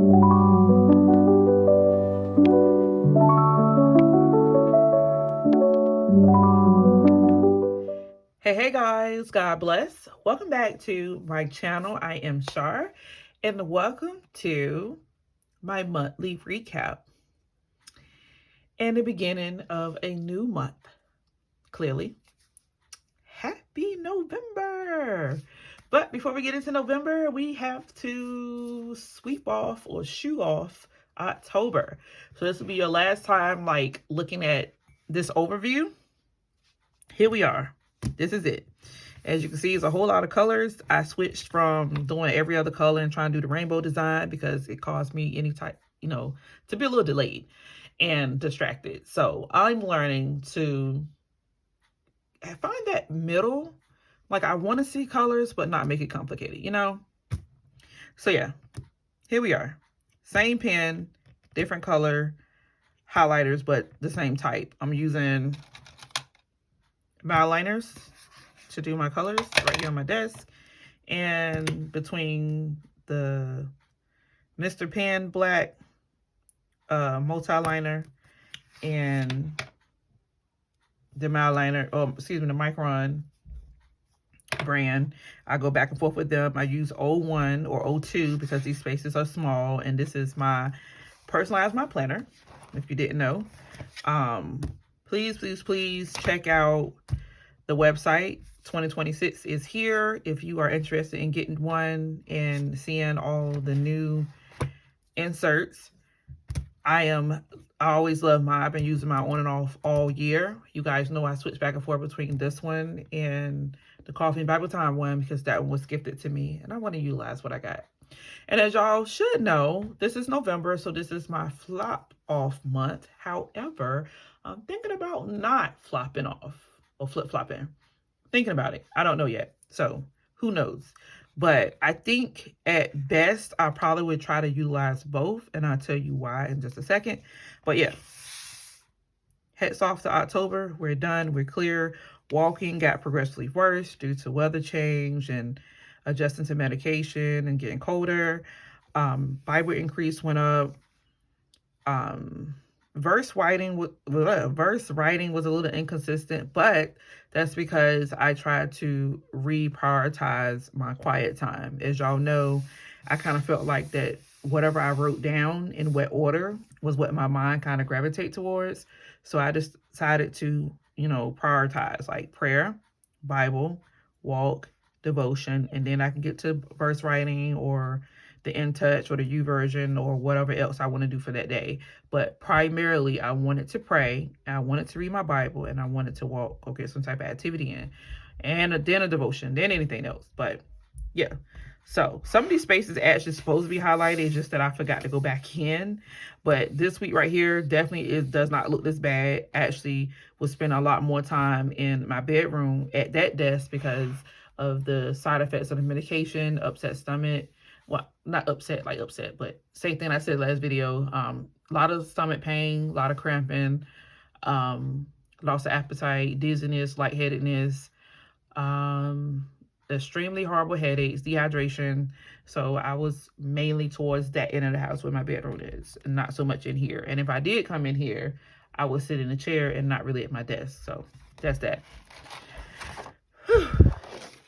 Hey guys, God bless. Welcome back to my channel. I am Char, and welcome to my monthly recap and the beginning of a new month. Clearly, happy November. But before we get into November, we have to sweep off or shoo off October. So this will be your last time looking at this overview. Here we are. This is it. As you can see, it's a whole lot of colors. I switched from doing every other color and trying to do the rainbow design because it caused me any type, to be a little delayed and distracted. So I'm learning to find that middle. Like, I want to see colors, but not make it complicated, So yeah, here we are. Same pen, different color, highlighters, but the same type. I'm using my liners to do my colors right here on my desk, and between the Mr. Pen Black multi-liner and the Mildliner, the Micron brand, I go back and forth with them. I use 01 or 02 because these spaces are small, and this is my personalized my planner, if you didn't know. Please check out the website. 2026 is here if you are interested in getting one and seeing all the new inserts. I always love mine. I've been using mine on and off all year. You guys know I switch back and forth between this one and the Coffee and Bible Time one because that one was gifted to me and I want to utilize what I got. And as y'all should know, this is November, so this is my flop off month. However, I'm thinking about not flopping off or flip-flopping. Thinking about it. I don't know yet. So who knows? But I think at best, I probably would try to utilize both. And I'll tell you why in just a second. But yeah, hats off to October. We're done. We're clear. Walking got progressively worse due to weather change and adjusting to medication and getting colder. Bible increase went up. Verse writing was a little inconsistent, but that's because I tried to reprioritize my quiet time. As y'all know, I kind of felt like that whatever I wrote down in what order was what my mind kind of gravitate towards. So I just decided to, prioritize like prayer, Bible, walk, devotion, and then I can get to verse writing or the In Touch or the U version or whatever else I want to do for that day. But primarily, I wanted to pray, I wanted to read my Bible, and I wanted to walk or get some type of activity in. And then a devotion, then anything else. But yeah. So some of these spaces actually supposed to be highlighted. It's just that I forgot to go back in. But this week right here definitely does not look this bad. Actually, will spend a lot more time in my bedroom at that desk because of the side effects of the medication, upset stomach. Well, not upset, but same thing I said last video. A lot of stomach pain, a lot of cramping, loss of appetite, dizziness, lightheadedness, extremely horrible headaches, dehydration. So I was mainly towards that end of the house where my bedroom is, and not so much in here. And if I did come in here, I would sit in a chair and not really at my desk. So that's that. Whew.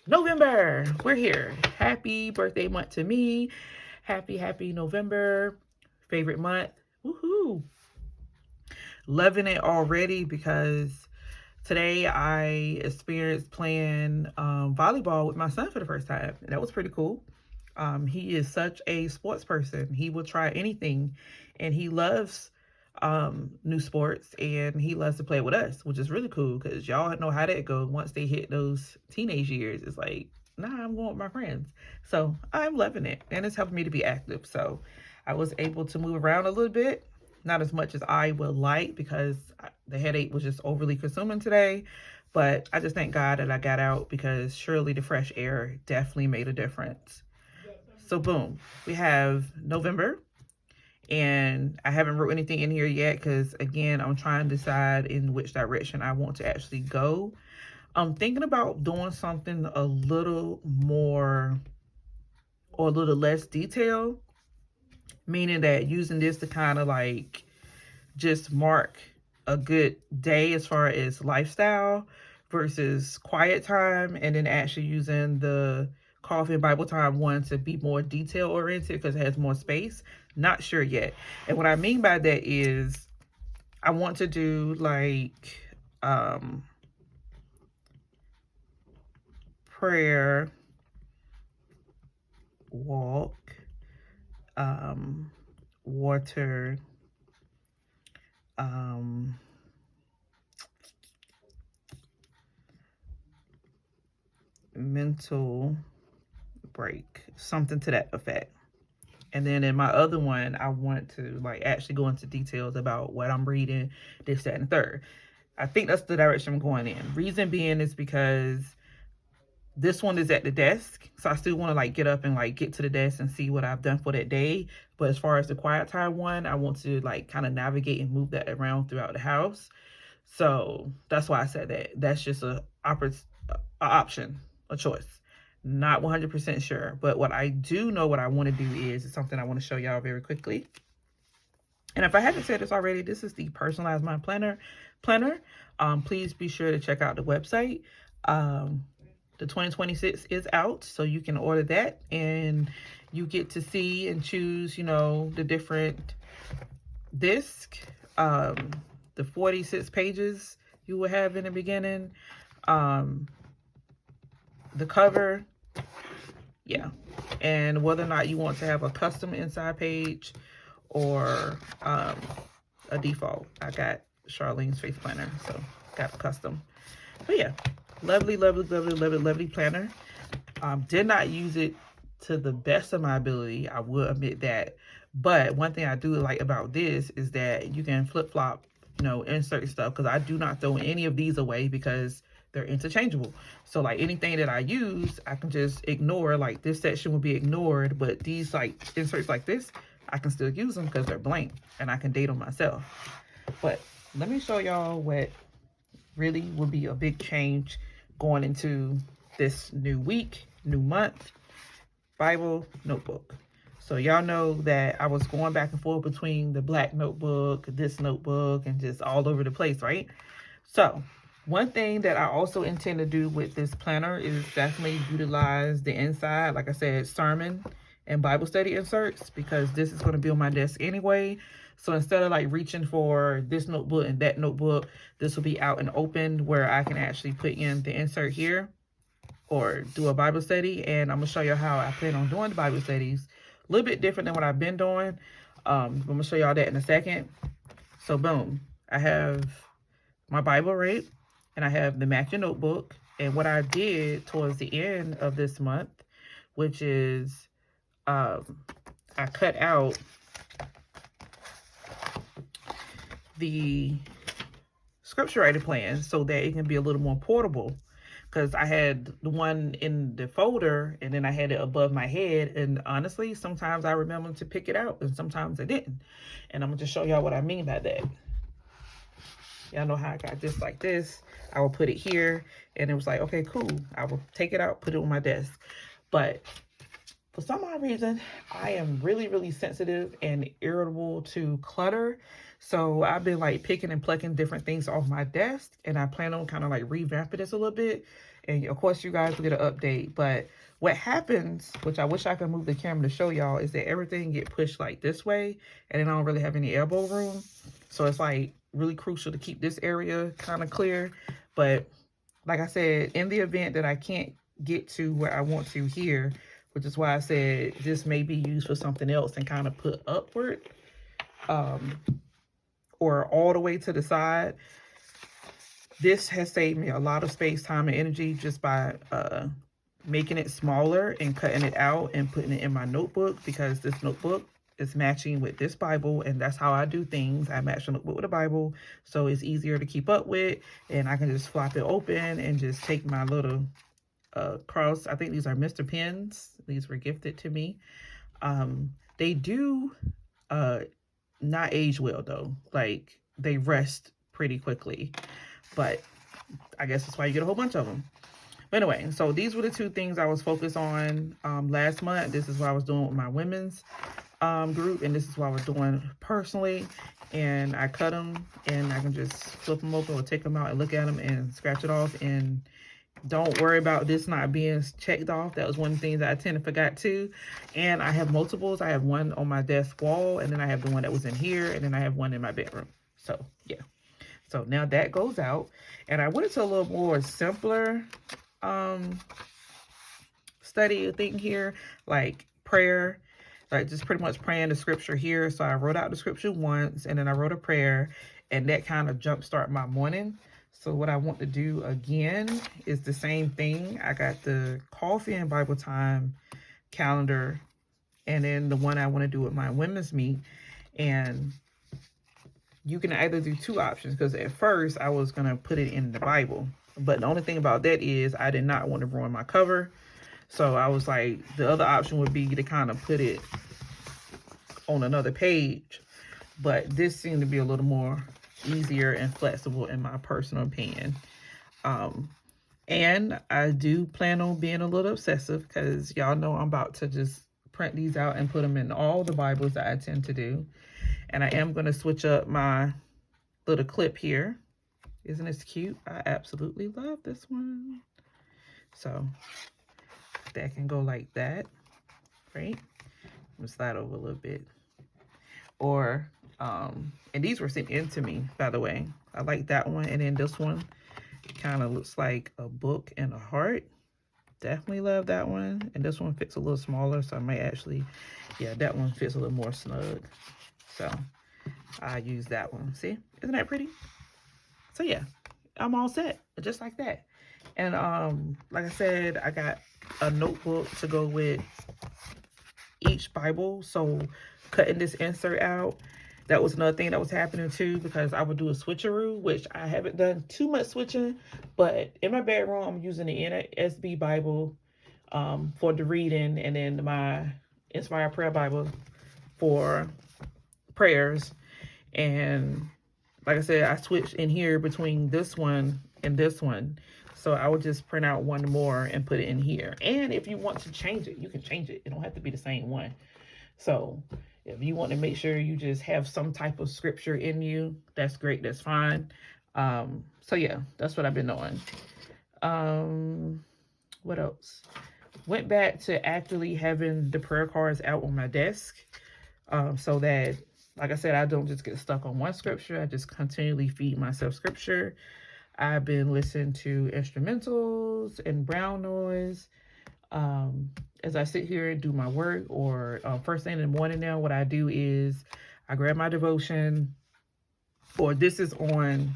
November, we're here. Happy birthday month to me. Happy November. Favorite month. Woohoo. Loving it already because today I experienced playing volleyball with my son for the first time. That was pretty cool. He is such a sports person. He will try anything, and he loves new sports, and he loves to play with us, which is really cool because y'all know how that goes. Once they hit those teenage years, it's like, nah, I'm going with my friends. So I'm loving it, and it's helping me to be active. So I was able to move around a little bit, not as much as I would like because the headache was just overly consuming today. But I just thank God that I got out because surely the fresh air definitely made a difference. So boom, we have November. And I haven't wrote anything in here yet because, again, I'm trying to decide in which direction I want to actually go. I'm thinking about doing something a little more or a little less detailed meaning that using this to kind of like just mark a good day as far as lifestyle versus quiet time, and then actually using the coffee and Bible time one to be more detail oriented because it has more space. Not sure yet. And what I mean by that is I want to do like prayer, walk, water, mental break, something to that effect. And then in my other one, I want to like actually go into details about what I'm reading, this, that, and third. I think that's the direction I'm going in. Reason being is because this one is at the desk, so I still want to like get up and like get to the desk and see what I've done for that day. But as far as the quiet time one, I want to like kind of navigate and move that around throughout the house. So that's why I said that. That's just a option, a choice. Not 100% sure, but what I do know what I want to do is something I want to show y'all very quickly. And if I haven't said this already, this is the Personalized Mind Planner. Please be sure to check out the website. The 2026 is out, so you can order that, and you get to see and choose, you know, the different disc, the 46 pages you will have in the beginning, the cover, yeah, and whether or not you want to have a custom inside page or a default. I got Charlene's face planner, so got a custom. But yeah, lovely, lovely, lovely, lovely, lovely planner. Did not use it to the best of my ability, I will admit that. But one thing I do like about this is that you can flip-flop, you know, insert stuff, because I do not throw any of these away because they're interchangeable. So like anything that I use, I can just ignore. Like this section will be ignored, but these like inserts like this, I can still use them because they're blank and I can date them myself. But let me show y'all what really will be a big change going into this new week, new month. Bible notebook. So y'all know that I was going back and forth between the black notebook, this notebook, and just all over the place, right? So one thing that I also intend to do with this planner is definitely utilize the inside, like I said, sermon and Bible study inserts, because this is going to be on my desk anyway. So instead of like reaching for this notebook and that notebook, this will be out and open where I can actually put in the insert here or do a Bible study. And I'm going to show you how I plan on doing the Bible studies. A little bit different than what I've been doing. I'm going to show y'all that in a second. So boom, I have my Bible, right? And I have the matching notebook. And what I did towards the end of this month, which is I cut out the scripture writing plan so that it can be a little more portable, because I had the one in the folder and then I had it above my head, and honestly sometimes I remember to pick it out and sometimes I didn't. And I'm gonna just show y'all what I mean by that. Y'all know how I got this like this. I will put it here and it was like, okay, cool, I will take it out, put it on my desk. But for some odd reason, I am really, really sensitive and irritable to clutter. So I've been like picking and plucking different things off my desk, and I plan on kind of like revamping this a little bit. And of course, you guys will get an update. But what happens, which I wish I could move the camera to show y'all, is that everything get pushed like this way, and then I don't really have any elbow room. So it's like really crucial to keep this area kind of clear. But like I said, in the event that I can't get to where I want to here, which is why I said this may be used for something else and kind of put upward or all the way to the side. This has saved me a lot of space, time, and energy just by making it smaller and cutting it out and putting it in my notebook, because this notebook is matching with this Bible, and that's how I do things. I match the notebook with the Bible, so it's easier to keep up with, and I can just flop it open and just take my little cross. I think these are Mr. Pens. These were gifted to me. They do not age well though. Like they rust pretty quickly, but I guess that's why you get a whole bunch of them. But anyway, so these were the two things I was focused on last month. This is what I was doing with my women's. group, and this is what I was doing personally. And I cut them, and I can just flip them open or take them out and look at them and scratch it off. And don't worry about this not being checked off. That was one of the things that I tend to forget too. And I have multiples. I have one on my desk wall, and then I have the one that was in here, and then I have one in my bedroom. So yeah. So now that goes out, and I went into a little more simpler study thing here, like prayer, like just pretty much praying the scripture here. So I wrote out the scripture once, and then I wrote a prayer, and that kind of jumpstart my morning. So what I want to do again is the same thing. I got the coffee and Bible time calendar, and then the one I want to do with my women's meet. And you can either do two options, because at first I was going to put it in the Bible. But the only thing about that is I did not want to ruin my cover. So I was like, the other option would be to kind of put it on another page. But this seemed to be a little more easier and flexible in my personal opinion. And I do plan on being a little obsessive, because y'all know I'm about to just print these out and put them in all the Bibles that I tend to do. And I am going to switch up my little clip here. Isn't this cute? I absolutely love this one. So that can go like that, right? I'm going to slide over a little bit. Or, and these were sent in to me, by the way. I like that one. And then this one kind of looks like a book and a heart. Definitely love that one. And this one fits a little smaller, so I might actually, yeah, that one fits a little more snug. So I use that one. See, isn't that pretty? So yeah, I'm all set, just like that. And like I said, I got a notebook to go with each Bible. So cutting this insert out, that was another thing that was happening too, because I would do a switcheroo, which I haven't done too much switching. But in my bedroom, I'm using the NSB Bible for the reading, and then my Inspired Prayer Bible for prayers. And like I said, I switched in here between this one and this one. So I would just print out one more and put it in here. And if you want to change it, you can change it. It don't have to be the same one. So if you want to make sure you just have some type of scripture in you, that's great. That's fine. So yeah, that's what I've been doing. What else? Went back to actually having the prayer cards out on my desk, so that, like I said, I don't just get stuck on one scripture. I just continually feed myself scripture. I've been listening to instrumentals and brown noise as I sit here and do my work, or first thing in the morning now, what I do is I grab my devotion, or this is on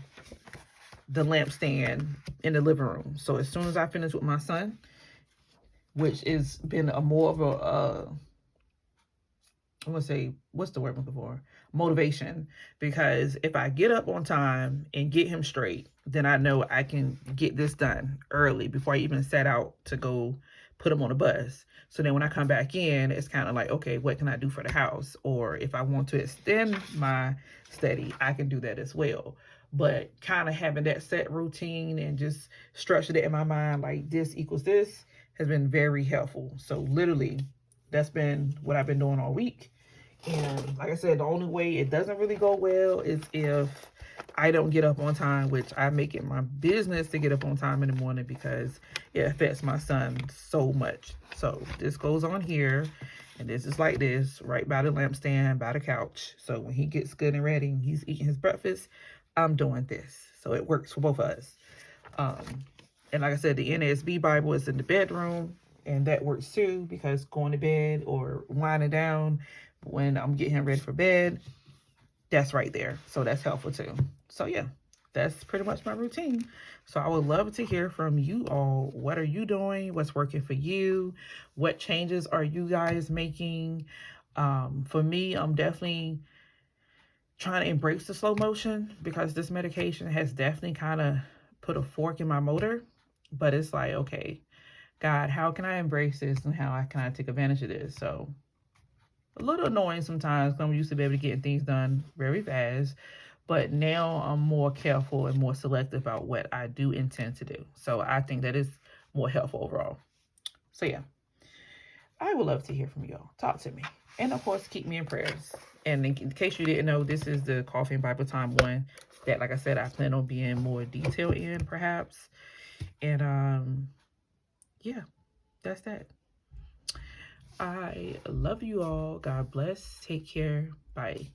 the lampstand in the living room. So as soon as I finish with my son, which has been a more of a, I'm going to say, what's the word I'm looking for? Motivation. Because if I get up on time and get him straight, then I know I can get this done early before I even set out to go put him on a bus. So then when I come back in, it's kind of like, okay, what can I do for the house? Or if I want to extend my study, I can do that as well. But kind of having that set routine and just structured it in my mind, like this equals this, has been very helpful. So literally, that's been what I've been doing all week. And like I said, the only way it doesn't really go well is if I don't get up on time, which I make it my business to get up on time in the morning, because it affects my son so much. So this goes on here, and this is like this, right by the lampstand, by the couch. So when he gets good and ready and he's eating his breakfast, I'm doing this. So it works for both of us. And like I said, the NSB Bible is in the bedroom, and that works too, because going to bed or winding down when I'm getting him ready for bed, that's right there. So that's helpful too. So yeah, that's pretty much my routine. So I would love to hear from you all. What are you doing? What's working for you? What changes are you guys making? For me, I'm definitely trying to embrace the slow motion, because this medication has definitely kind of put a fork in my motor. But it's like, okay, God, how can I embrace this, and how can I take advantage of this? So a little annoying sometimes, because I'm used to be able to get things done very fast. But now I'm more careful and more selective about what I do intend to do. So I think that is more helpful overall. So yeah, I would love to hear from y'all. Talk to me. And of course, keep me in prayers. And in case you didn't know, this is the Coffee and Bible Time one that, like I said, I plan on being more detailed in, perhaps. And yeah, that's that. I love you all. God bless. Take care. Bye.